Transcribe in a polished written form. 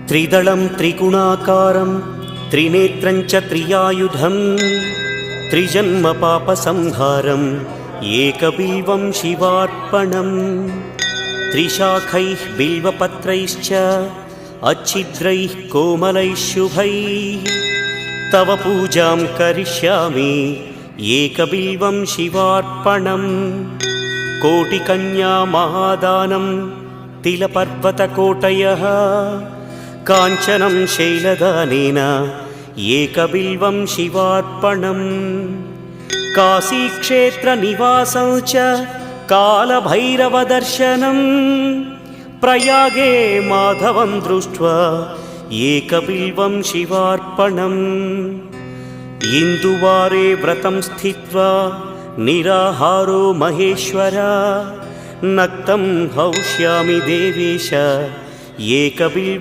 त्रिदलं त्रिगुणाकारं त्रिनेत्रं च त्रियायुधं त्रिजन्मपापसंहारम् एकबिल्वं शिवार्पणम् त्रिशाखैः बिल्वपत्रैश्च अच्छिद्रैः कोमलैः शुभैः तव पूजां करिष्यामि एकबिल्वं शिवार्पणम् कोटिकन्या महादानं तिलपर्वतकोटयः काञ्चनं शैलदानेन एकबिल्वं शिवार्पणम् काशीक्षेत्रनिवासं च कालभैरवदर्शनं प्रयागे माधवं दृष्ट्वा एकबिल्वं शिवार्पणम् इन्दुवारे व्रतं स्थित्वा निराहारो महेश्वर नक्तं हौष्यामि देवेश एकबिल्वं